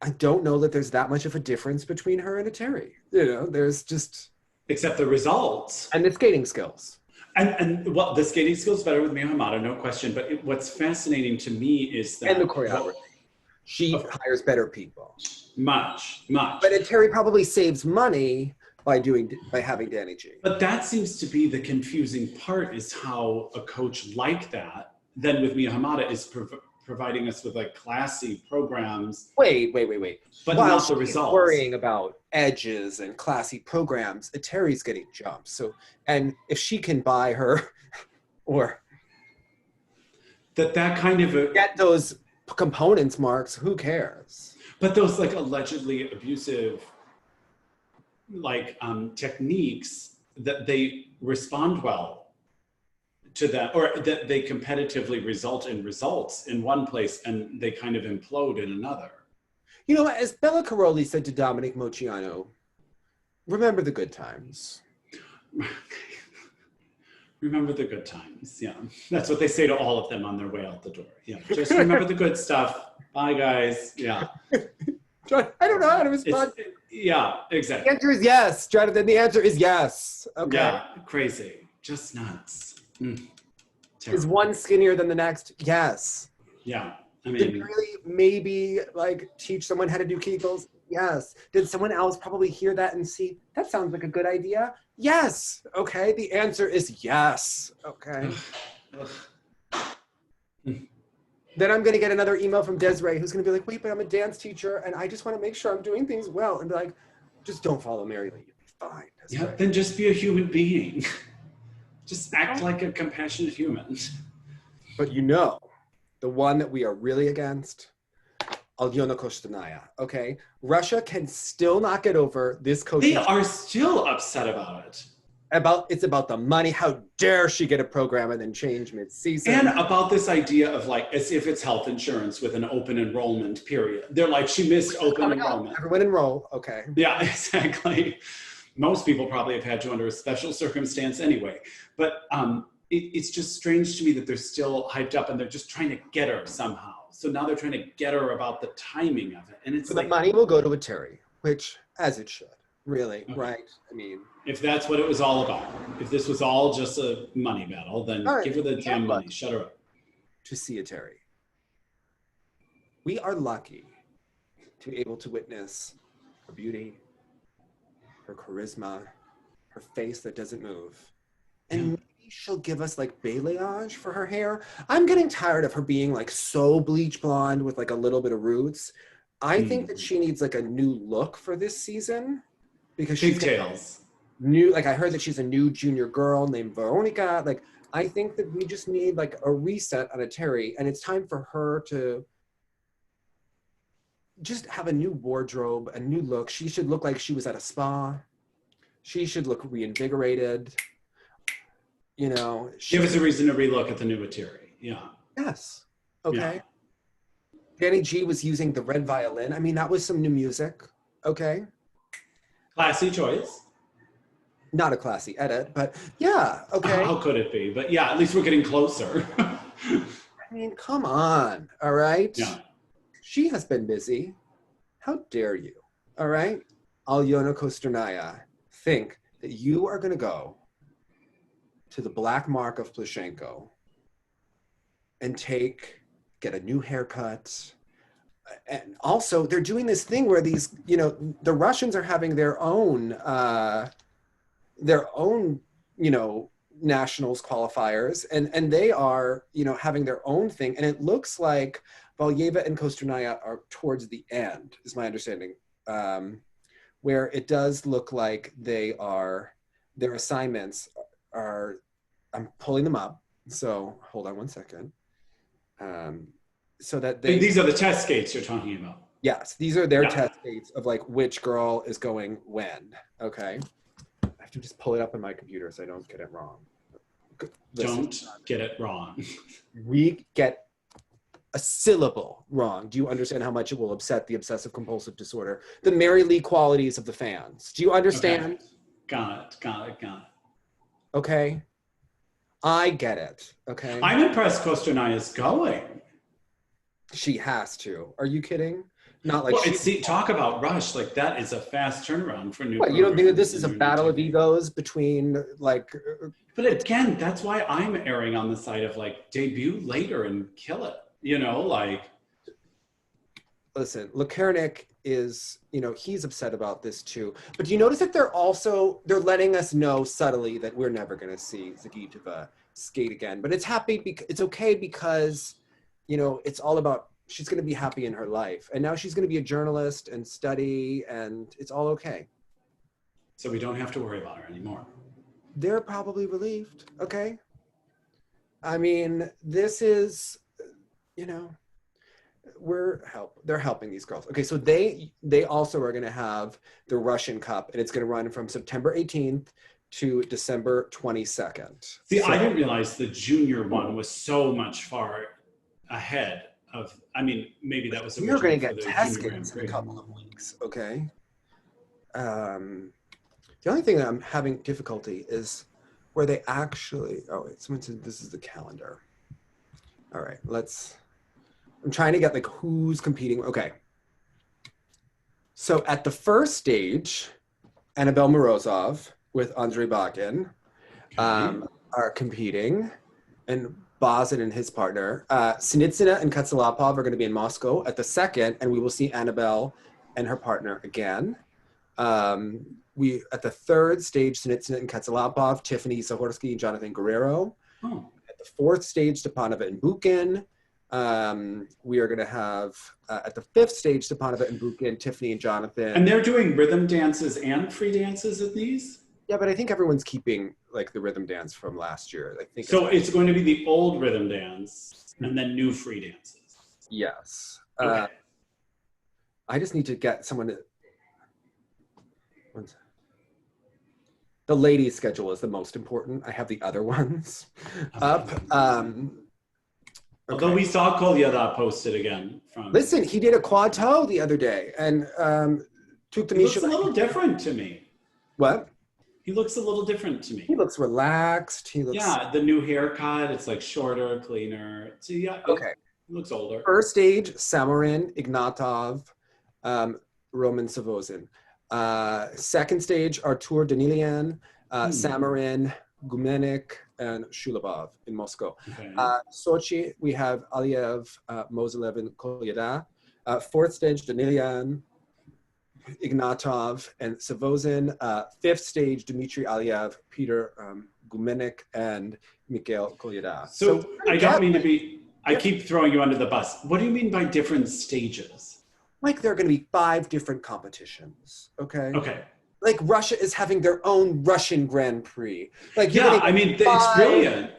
A: I don't know that there's that much of a difference between her and Eteri. There's just...
B: Except the results.
A: And the skating skills.
B: And the skating skills better with Mie Hamada, no question. But what's fascinating to me is that...
A: And the choreography. She hires better people.
B: Much.
A: But Eteri probably saves money by having Danny G.
B: But that seems to be the confusing part, is how a coach like that, then with Mie Hamada, is providing us with classy programs.
A: Wait.
B: But
A: while
B: not the results.
A: Worrying about edges and classy programs, Eteri's getting jumps. So, and if she can buy her or
B: that kind of
A: get those components, Marks, who cares?
B: But those allegedly abusive techniques, that they respond well to that, or that they competitively result in results in one place and they kind of implode in another.
A: You know, as Bela Karolyi said to Dominic Moceanu, remember the good times.
B: Remember the good times. Yeah, that's what they say to all of them on their way out the door. Yeah, just remember the good stuff. Bye, guys. Yeah.
A: John, I don't know how to respond.
B: Yeah, exactly.
A: The answer is yes, Jonathan. The answer is yes. Okay.
B: Yeah, crazy. Just nuts.
A: Is one skinnier than the next? Yes.
B: Yeah. I mean,
A: did really maybe like teach someone how to do Kegels? Yes. Did someone else probably hear that and see, that sounds like a good idea? Yes. Okay. The answer is yes. Okay. Then I'm going to get another email from Desiree who's going to be like, wait, but I'm a dance teacher and I just want to make sure I'm doing things well. And be like, just don't follow Mary Lee. You'll be fine. Desiree.
B: Yeah, then just be a human being. Just act like a compassionate human.
A: But you know, the one that we are really against, Alena Kostornaia, okay? Russia can still not get over this coaching.
B: They are still upset about it.
A: It's about the money. How dare she get a program and then change mid-season?
B: And about this idea of like, as if it's health insurance with an open enrollment period. They're like, she missed open enrollment.
A: Everyone enroll, okay.
B: Yeah, exactly. Most people probably have had to under a special circumstance anyway. But it's just strange to me that they're still hyped up and they're just trying to get her somehow. So now they're trying to get her about the timing of it. And it's
A: so
B: like,
A: the money will go to Eteri, which, as it should, really,
B: okay.
A: Right? I mean,
B: if that's what it was all about, if this was all just a money battle, then give her the damn money, shut her up.
A: To see Eteri. We are lucky to be able to witness her beauty, her charisma, her face that doesn't move. And maybe she'll give us like balayage for her hair. I'm getting tired of her being like so bleach blonde with like a little bit of roots. I think that she needs like a new look for this season because she's
B: pigtails.
A: New, like I heard that she's a new junior girl named Veronica. Like I think that we just need like a reset on Eteri, and it's time for her to just have a new wardrobe, a new look. She should look like she was at a spa. She should look reinvigorated. You know,
B: give us a reason to relook at the new Eteri. Yeah.
A: Yes. Okay. Yeah. Danny G was using the red violin. I mean, that was some new music. Okay.
B: Classy choice.
A: Not a classy edit, but yeah. Okay.
B: How could it be? But yeah, at least we're getting closer.
A: I mean, come on. All right.
B: Yeah.
A: She has been busy. How dare you? All right. Alena Kostornaia, think that you are going to go to the Black Mark of Plushenko and get a new haircut. And also they're doing this thing where these, you know, the Russians are having their own, you know, nationals qualifiers and they are, you know, having their own thing. And it looks like Valyeva and Kostornaia are towards the end, is my understanding, where it does look like their assignments are, I'm pulling them up. So hold on one second. So that
B: these are the test skates you're talking about.
A: Yes, these are their test skates of like which girl is going when. Okay. I have to just pull it up on my computer so I don't get it wrong.
B: Don't get it wrong.
A: We get a syllable wrong. Do you understand how much it will upset the obsessive compulsive disorder? The Mary Lee qualities of the fans. Do you understand?
B: Okay. Got it.
A: Okay. I get it. Okay.
B: I'm impressed Kostornaia is going.
A: She has to. Are you kidding? Not like
B: talk about rush. Like that is a fast turnaround for new.
A: What, you don't think that this is a battle of egos between like?
B: But again, that's why I'm erring on the side of like debut later and kill it. You know, like.
A: Listen, Lukernik is, you know, he's upset about this too. But do you notice that they're letting us know subtly that we're never going to see Zagitova skate again. But it's okay because, you know, it's all about, she's going to be happy in her life. And now she's going to be a journalist and study, and it's all okay.
B: So we don't have to worry about her anymore.
A: They're probably relieved, okay? I mean, this is, you know, they're helping these girls. Okay, so they also are going to have the Russian Cup, and it's going to run from September 18th to December 22nd.
B: See, I didn't realize the junior one was so much far ahead I mean, maybe that was
A: You're
B: originally
A: going to
B: for
A: get
B: the Junior Grand
A: Teskins in
B: Prix.
A: a couple of weeks, okay? The only thing that I'm having difficulty is where they actually, oh, wait, someone said this is the calendar. All right, I'm trying to get like who's competing. Okay. So at the first stage, Annabelle Morozov with Andrei Bakin are competing, and Bazin and his partner. Sinitsina and Katsalapov are going to be in Moscow at the second, and we will see Annabelle and her partner again. At the third stage, Sinitsina and Katsalapov, Tiffany Sahorsky and Jonathan Guerrero.
B: Oh.
A: At the fourth stage, Stepanova and Bukin. We are going to have, at the fifth stage, Stepanova and Bukin, Tiffany and Jonathan.
B: And they're doing rhythm dances and free dances at these?
A: Yeah, but I think everyone's keeping like the rhythm dance from last year. I think
B: so it's going to be the old rhythm dance and then new free dances.
A: Yes.
B: Okay.
A: I just need to get someone to... The ladies' schedule is the most important. I have the other ones up.
B: Although we saw Kolyada posted again from...
A: Listen, he did a quad toe the other day and took the...
B: He looks a little different to me.
A: What?
B: He looks a little different to me.
A: He looks relaxed. He looks...
B: Yeah, the new haircut, it's like shorter, cleaner. So yeah,
A: okay.
B: He looks older.
A: First stage, Samarin, Ignatov, Roman Savozin. Second stage, Artur Danilian, Samarin, Gumenik, and Shulabov in Moscow.
B: Okay.
A: Sochi, we have Aliyev, Mozilev, and Kolyada. Fourth stage, Danilian, Ignatov, and Savozin. Fifth stage, Dmitry Aliyev, Peter Gumenik, and Mikhail Kolyada.
B: So I don't mean to be... I keep throwing you under the bus. What do you mean by different stages?
A: Like there are going to be 5 different competitions, okay?
B: Okay.
A: Like Russia is having their own Russian Grand Prix. Like
B: yeah, I mean, it's brilliant.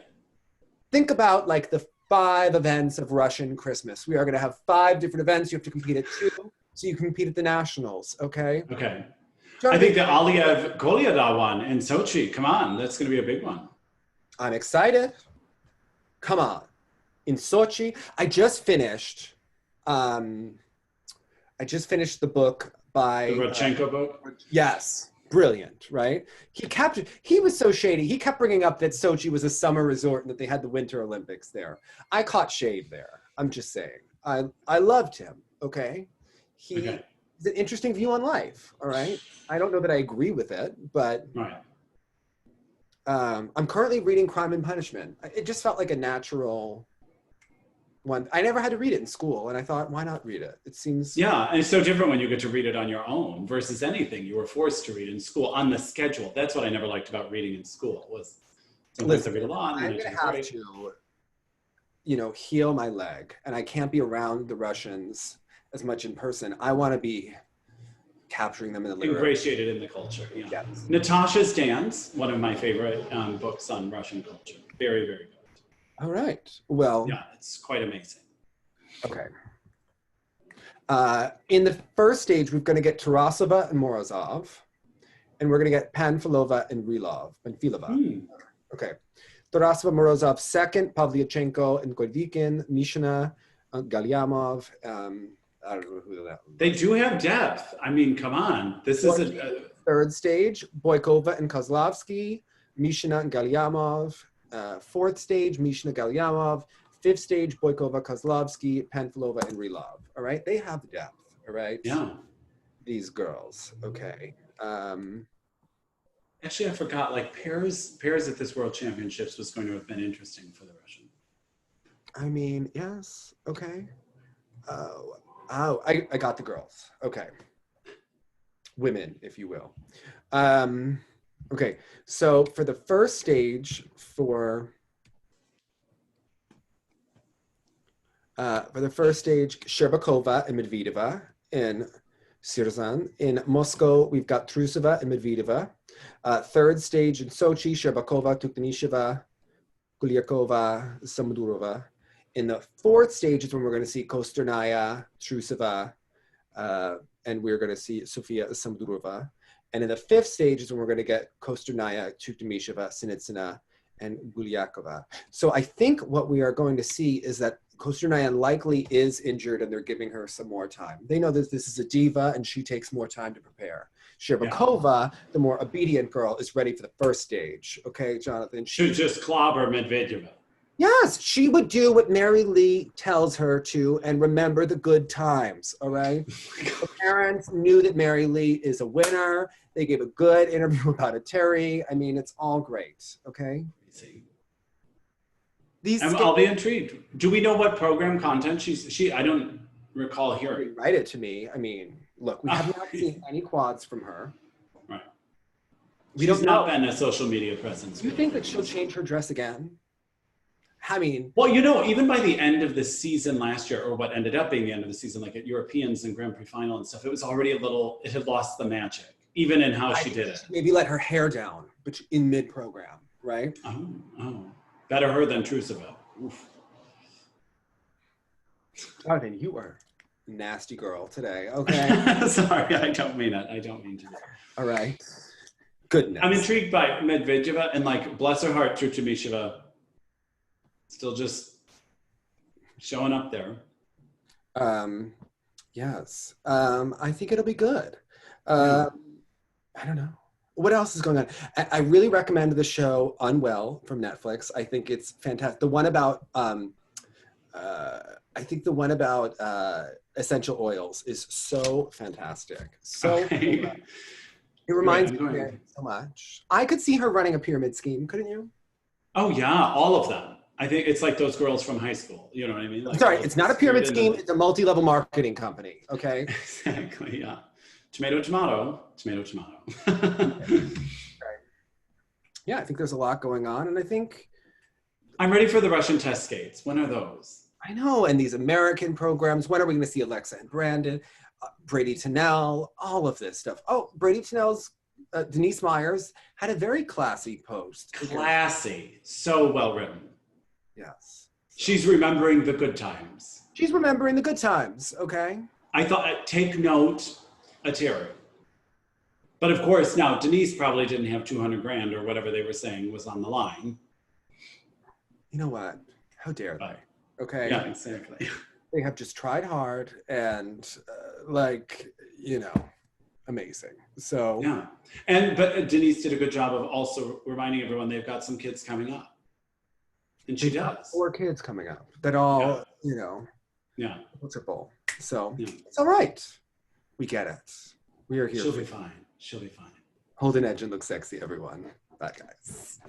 A: Think about like the 5 events of Russian Christmas. We are going to have 5 different events. You have to compete at 2, so you compete at the nationals, okay?
B: Okay. I think the Aliyev Kolyada one in Sochi, come on, that's going to be a big one.
A: I'm excited. Come on. In Sochi, I just finished the book by...
B: The Rodchenko book?
A: Yes. Brilliant, right? He was so shady. He kept bringing up that Sochi was a summer resort and that they had the Winter Olympics there. I caught shade there. I'm just saying. I loved him, okay? He's an interesting view on life, all right? I don't know that I agree with it, but...
B: Right.
A: I'm currently reading Crime and Punishment. It just felt like a natural... one. I never had to read it in school, and I thought, why not read it? It seems...
B: Yeah, and it's so different when you get to read it on your own versus anything you were forced to read in school on the schedule. That's what I never liked about reading in school was sometimes I read a lot.
A: I'm going to have to, heal my leg, and I can't be around the Russians as much in person. I want to be capturing them in the literature.
B: Ingratiated in the culture, yeah.
A: Yes.
B: Natasha's Dance, one of my favorite books on Russian culture. Very, very good.
A: All right. Well.
B: Yeah, it's quite amazing.
A: Okay. In the first stage, we're going to get Tarasova and Morozov, and we're going to get Panfilova and Filova. Okay. Tarasova, Morozov second, Pavlyuchenko and Gordikin, Mishina, Galyamov. I don't know who that is.
B: They do have depth. I mean, come on. This is a
A: third stage, Boykova and Kozlovsky, Mishina and Galyamov. Fourth stage, Mishina, Galyamov. Fifth stage, Boykova, Kozlovsky, Panfilova, and Rilov. All right, they have depth. All right.
B: Yeah.
A: These girls. Okay.
B: Actually, I forgot. Like pairs at this World Championships was going to have been interesting for the Russian.
A: I mean, yes. Okay. I got the girls. Okay. Women, if you will. Okay, so for the first stage, Sherbakova and Medvedeva in Syzran. In Moscow, we've got Trusova and Medvedeva. Third stage in Sochi, Sherbakova, Tuktanisheva, Kuliakova, Samodurova. In the fourth stage is when we're going to see Kostornaia, Trusova, and we're going to see Sofia Samodurova. And in the fifth stage is when we're going to get Kostornaia, Tuktamisheva, Sinitsina, and Guliakova. So I think what we are going to see is that Kostornaia likely is injured and they're giving her some more time. They know that this is a diva and she takes more time to prepare. Shcherbakova, the more obedient girl, is ready for the first stage. Okay, Jonathan?
B: She just clobber Medvedeva.
A: Yes, she would do what Mary Lee tells her to and remember the good times, all right? The parents knew that Mary Lee is a winner. They gave a good interview about Eteri. I mean, it's all great, okay?
B: I'll be intrigued. Do we know what program content I don't recall hearing.
A: Write it to me. I mean, look, we have not seen any quads from her.
B: Right.
A: She's
B: not been a social media presence.
A: Do you think that she'll change her dress again? I mean,
B: well, even by the end of the season last year, or what ended up being the end of the season, like at Europeans and Grand Prix final and stuff, it was already it had lost the magic, even in how she did it.
A: Maybe let her hair down, but in mid-program, right?
B: Oh. Better her than Trusova. Oof.
A: Jonathan, you are a nasty girl today, okay?
B: Sorry, I don't mean it. I don't mean to.
A: All right. Goodness.
B: I'm intrigued by Medvedeva and bless her heart, Truchimisheva. Still just showing up there.
A: Yes. I think it'll be good. I don't know. What else is going on? I really recommend the show Unwell from Netflix. I think it's fantastic. The one about essential oils is so fantastic. It reminds me so much. I could see her running a pyramid scheme, couldn't you?
B: Oh yeah, all of them. I think it's like those girls from high school. You know what I mean?
A: Sorry, it's not a pyramid scheme. It's a multi-level marketing company. Okay.
B: Exactly. Yeah. Tomato, tomato, tomato, tomato.
A: Right. Yeah, I think there's a lot going on, and I think
B: I'm ready for the Russian test skates. When are those?
A: I know, and these American programs. When are we going to see Alexa and Brandon, Brady Tennell, all of this stuff? Oh, Brady Tennell's Denise Myers had a very classy post.
B: Classy, so well written.
A: Yes.
B: She's remembering the good times.
A: She's remembering the good times. Okay.
B: I thought, take note. Eteri. But of course, now Denise probably didn't have 200 grand or whatever they were saying was on the line.
A: You know what? How dare they? Okay.
B: Yeah, exactly.
A: They have just tried hard and amazing. So
B: yeah, but Denise did a good job of also reminding everyone they've got some kids coming up, and she does.
A: 4 kids coming up that all triple. So it's all right. We get it. We are here.
B: She'll be fine. She'll be fine.
A: Hold an edge and look sexy, everyone. Bye, guys.